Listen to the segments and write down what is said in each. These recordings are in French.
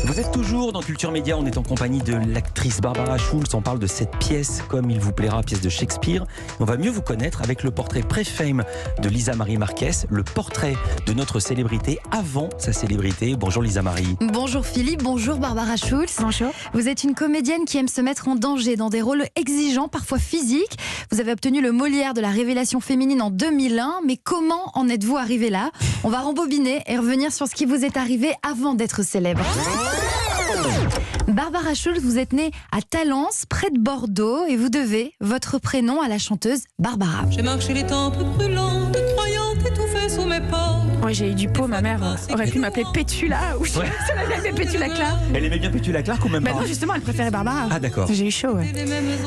Vous êtes toujours dans Culture Média, on est en compagnie de l'actrice Barbara Schulz. On parle de cette pièce, comme il vous plaira, pièce de Shakespeare. On va mieux vous connaître avec le portrait pré-fame de Lisa Marie Marquez, le portrait de notre célébrité avant sa célébrité. Bonjour Lisa Marie. Bonjour Philippe, bonjour Barbara Schulz. Bonjour. Vous êtes une comédienne qui aime se mettre en danger dans des rôles exigeants, parfois physiques. Vous avez obtenu le Molière de la révélation féminine en 2001, mais comment en êtes-vous arrivée là? On va rembobiner et revenir sur ce qui vous est arrivé avant d'être célèbre. Barbara Schulz, vous êtes née à Talence, près de Bordeaux, et vous devez votre prénom à la chanteuse Barbara. J'ai marché les tempes brûlantes, croyant étouffer sous mes pas. Ouais, j'ai eu du pot, ma mère aurait pu m'appeler Pétula ou ça m'avait appelé Pétula Clark. Elle aimait bien Pétula Clark ou même pas? Non, justement, elle préférait Barbara. Ah d'accord. J'ai eu chaud, ouais.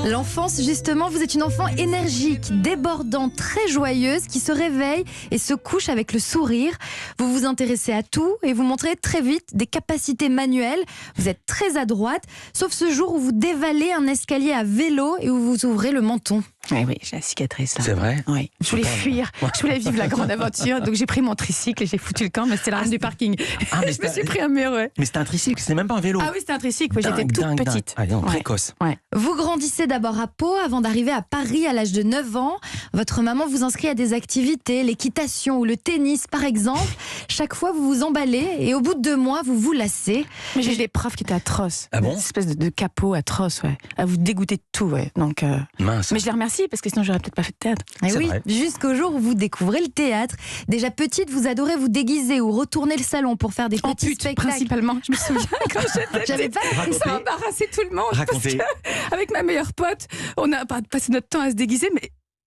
L'enfance, justement, vous êtes une enfant énergique, débordante, très joyeuse, qui se réveille et se couche avec le sourire. Vous vous intéressez à tout et vous montrez très vite des capacités manuelles. Vous êtes très à droite, sauf ce jour où vous dévalez un escalier à vélo et où vous ouvrez le menton. Oui, j'ai la cicatrice là. C'est vrai? Oui. Je voulais fuir, je voulais vivre la grande aventure, donc j'ai pris mon tricycle et j'ai foutu le camp, mais c'était la reine du parking. Ah, mais Je me suis pris un mur, ouais. Mais c'était un tricycle, c'était même pas un vélo. Ah oui, c'était un tricycle, ouais, j'étais toute petite. Allez, non, Ouais. précoce. Ouais. Vous grandissez d'abord à Pau avant d'arriver à Paris à l'âge de 9 ans. Votre maman vous inscrit à des activités, l'équitation ou le tennis par exemple. Chaque fois, vous vous emballez et au bout de 2 mois, vous vous lassez. Mais j'ai eu des profs qui étaient atroces. Ah bon? Une espèce de capot atroce, ouais. À vous dégoûter de tout, ouais. Donc, Mince. mais je les remercie parce que sinon j'aurais peut-être pas fait de théâtre. Et C'est oui, vrai. jusqu'au jour où vous découvrez le théâtre. Déjà petite, vous adorez vous déguiser ou retourner le salon pour faire des En petits pute, spectacles. principalement. Je me souviens quand j'étais J'avais pas Racontez. ça embarrassait tout le monde. Racontez. Parce que, avec ma meilleure pote, on a passé notre temps à se déguiser,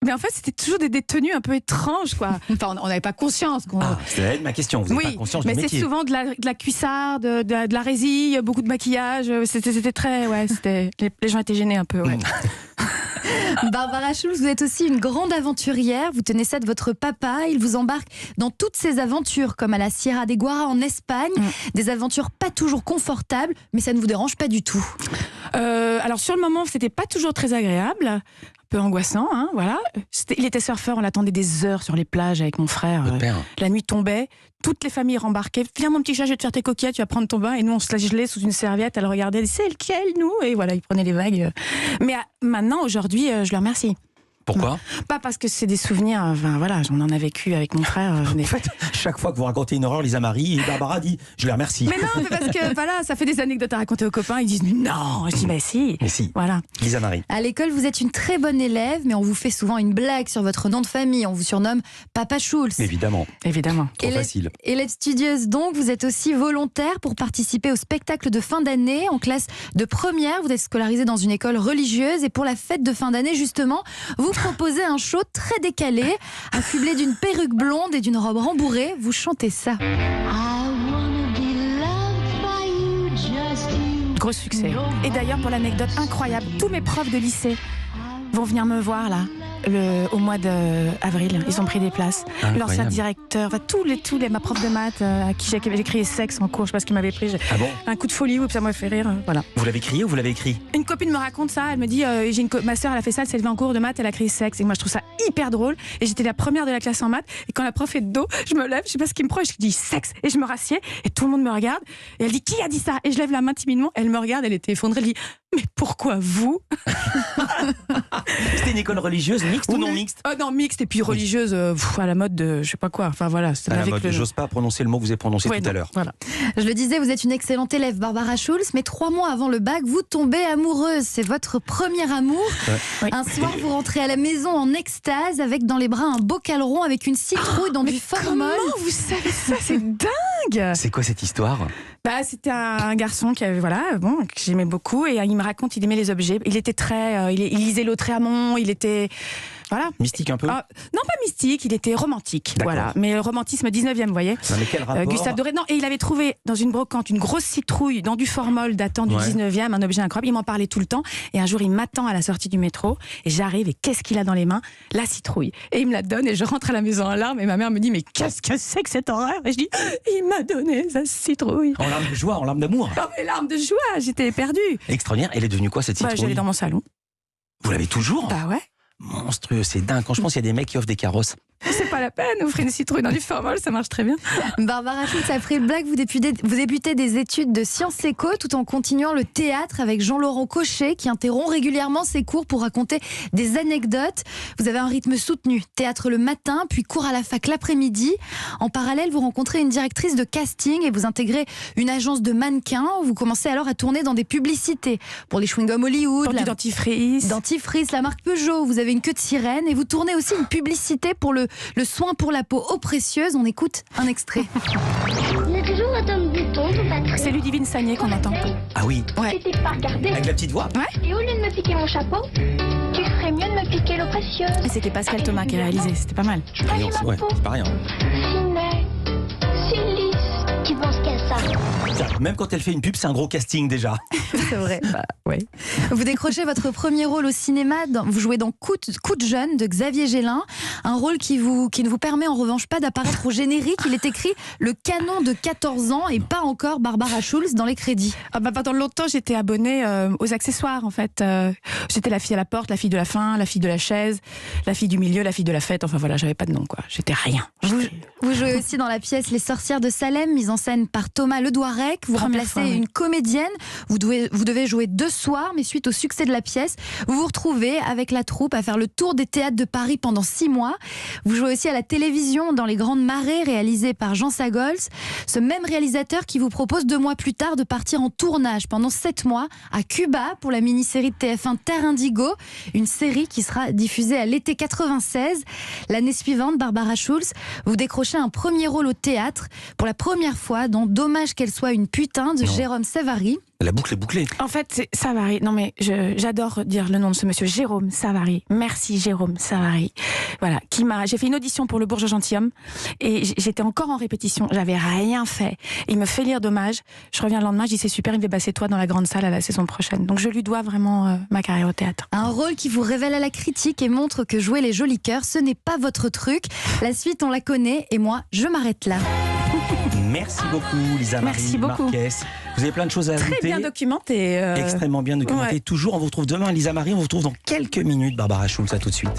mais en fait, c'était toujours des tenues un peu étranges, quoi. Enfin, on n'avait pas conscience. Ah, c'était ma question, vous n'avez pas conscience mais du c'est métier. souvent de la cuissarde, de la résille, beaucoup de maquillage. C'était très, ouais, les gens étaient gênés un peu, ouais. Barbara Schulz, vous êtes aussi une grande aventurière. Vous tenez ça de votre papa. Il vous embarque dans toutes ces aventures, comme à la Sierra de Guara en Espagne. Des aventures pas toujours confortables, mais ça ne vous dérange pas du tout. Alors sur le moment, c'était pas toujours très agréable, un peu angoissant, hein, voilà. Il était surfeur, on l'attendait des heures sur les plages avec mon frère. Votre père. La nuit tombait, toutes les familles rembarquaient. Viens mon petit chat, je vais te faire tes coquillettes, tu vas prendre ton bain. Et nous, on se la gelait sous une serviette, elle regardait, elle disait, c'est lequel, nous? Et voilà, il prenait les vagues. Mais maintenant, aujourd'hui, je le remercie. Pourquoi? Pas parce que c'est des souvenirs, enfin voilà, on en a vécu avec mon frère. En fait, chaque fois que vous racontez une horreur, Lisa Marie, et Barbara dit je les remercie. Mais non, mais parce que voilà, ça fait des anecdotes à raconter aux copains, ils disent non. Je dis bah si. Mais si, Voilà. Lisa Marie. À l'école, vous êtes une très bonne élève, mais on vous fait souvent une blague sur votre nom de famille. On vous surnomme Papa Schulz. Évidemment, Évidemment. trop facile. Élève studieuse donc, vous êtes aussi volontaire pour participer au spectacle de fin d'année en classe de première. Vous êtes scolarisée dans une école religieuse et pour la fête de fin d'année justement, vous proposez un show très décalé, affublé d'une perruque blonde et d'une robe rembourrée. Vous chantez ça. Gros succès. Et d'ailleurs, pour l'anecdote incroyable, tous mes profs de lycée vont venir me voir là. Au mois d'avril, ils ont pris des places. Incroyable. L'ancien directeur, enfin, ma prof de maths à qui j'ai crié sexe en cours, je sais pas ce qu'il m'avait pris. Ah bon? Un coup de folie, ça m'a fait rire. Voilà. Vous l'avez crié ou vous l'avez écrit? Une copine me raconte ça, elle me dit ma sœur elle a fait ça, elle s'est levée en cours de maths, elle a crié sexe. Et moi je trouve ça hyper drôle. Et j'étais la première de la classe en maths. Et quand la prof est de dos, je me lève, je sais pas ce qui me prend, et je dis sexe. Et je me rassieds et tout le monde me regarde. Et elle dit qui a dit ça? Et je lève la main timidement, elle me regarde, elle était effondrée, elle dit mais pourquoi vous? C'était une école religieuse mixte ou non mixte? Non, mixte et puis religieuse à la mode de je sais pas quoi. Enfin voilà, c'était À la avec mode, le. j'ose pas prononcer le mot que vous avez prononcé Ouais, tout à non, l'heure. Voilà. Je le disais, vous êtes une excellente élève, Barbara Schulz, mais 3 mois avant le bac, vous tombez amoureuse. C'est votre premier amour. Oui. Un soir, vous rentrez à la maison en extase avec dans les bras un bocal rond avec une citrouille dans du formol. Comment vous savez ça? C'est dingue. C'est quoi cette histoire? C'était un garçon que j'aimais beaucoup et il me raconte, il aimait les objets. Il était très, il lisait Lautréamont, il était, voilà. Mystique un peu? Non, pas mystique, il était romantique, D'accord. voilà. Mais romantisme 19e, vous voyez. Non, mais quel rapport? Gustave Doré. Non, et il avait trouvé dans une brocante une grosse citrouille dans du formol datant du Ouais. 19e, un objet incroyable. Il m'en parlait tout le temps. Et un jour, il m'attend à la sortie du métro et j'arrive et qu'est-ce qu'il a dans les mains? La citrouille. Et il me la donne et je rentre à la maison en larmes et ma mère me dit mais qu'est-ce que c'est que cette horreur? Et je dis il m'a donné sa citrouille. En larmes de joie, en larmes d'amour. Oh, mes larmes de joie, j'étais perdue. Extraordinaire. Elle est devenue quoi cette citrouille? J'allais dans mon salon. Vous l'avez toujours? Bah ouais. Monstrueux, c'est dingue. Quand je pense qu'il y a des mecs qui offrent des carrosses. C'est pas la peine, vous ferez une citrouille dans du formol, ça marche très bien. Barbara Schulz, après le bac, vous débutez des études de sciences éco tout en continuant le théâtre avec Jean-Laurent Cochet qui interrompt régulièrement ses cours pour raconter des anecdotes. Vous avez un rythme soutenu, théâtre le matin, puis cours à la fac l'après-midi. En parallèle, vous rencontrez une directrice de casting et vous intégrez une agence de mannequins. Vous commencez alors à tourner dans des publicités pour les chewing-gums Hollywood, Pour du dentifrice, la marque Peugeot. Vous avez une queue de sirène et vous tournez aussi une publicité pour le soin pour la peau eau précieuse. On écoute un extrait. Il y a toujours un homme bouton, tout Patrick. c'est Ludivine Sagné qu'on entend. Ah oui, Ouais. Tu t'es pas regardé. avec la petite voix. Et au lieu de me piquer mon chapeau, tu ferais mieux de me piquer l'eau précieuse. Et c'était Pascal Thomas qui a réalisé, c'était pas mal. Allez, ma Ouais, peau. c'est pas rien. Finet, si lisse. Tu penses qu'elle ça? Tiens, même quand elle fait une pub, c'est un gros casting déjà. C'est vrai. Vous décrochez votre premier rôle au cinéma. Vous jouez dans Coup de jeune de Xavier Gélin. Un rôle qui ne vous permet en revanche pas d'apparaître au générique. Il est écrit le canon de 14 ans et pas encore Barbara Schulz dans les crédits. Pendant longtemps, j'étais abonnée aux accessoires, en fait. J'étais la fille à la porte, la fille de la fin, la fille de la chaise, la fille du milieu, la fille de la fête. Enfin voilà, j'avais pas de nom, quoi. J'étais rien. Vous jouez aussi dans la pièce Les Sorcières de Salem, mise en scène par Thomas Ledouarec. Vous Première remplacez fois, oui. une comédienne. Vous devez jouer 2 soirs, mais suite au succès de la pièce, vous vous retrouvez avec la troupe à faire le tour des théâtres de Paris pendant 6 mois. Vous jouez aussi à la télévision dans Les Grandes Marées, réalisé par Jean Sagols. Ce même réalisateur qui vous propose 2 mois plus tard de partir en tournage pendant 7 mois à Cuba pour la mini-série de TF1 Terre Indigo, une série qui sera diffusée à l'été 96. L'année suivante, Barbara Schulz, vous décrochez un premier rôle au théâtre pour la première fois dans Dommage qu'elle soit une putain de Jérôme Savary. La boucle est bouclée. En fait, c'est Savary. Non, mais j'adore dire le nom de ce monsieur, Jérôme Savary. Merci, Jérôme Savary. Voilà, j'ai fait une audition pour Le Bourgeois Gentilhomme et j'étais encore en répétition. J'avais rien fait. Il me fait lire Dommage. Je reviens le lendemain, je dis c'est super, il me dit c'est toi dans la grande salle à la saison prochaine. Donc je lui dois vraiment ma carrière au théâtre. Un rôle qui vous révèle à la critique et montre que jouer les jolis cœurs, ce n'est pas votre truc. La suite, on la connaît et moi, je m'arrête là. Merci beaucoup, Lisa Marie Merci beaucoup. Marquez. Vous avez plein de choses à Très ajouter. bien documenté. Extrêmement bien documenté. Ouais. Toujours, on vous retrouve demain, Lisa Marie. On vous retrouve dans quelques minutes, Barbara Schulz. À tout de suite.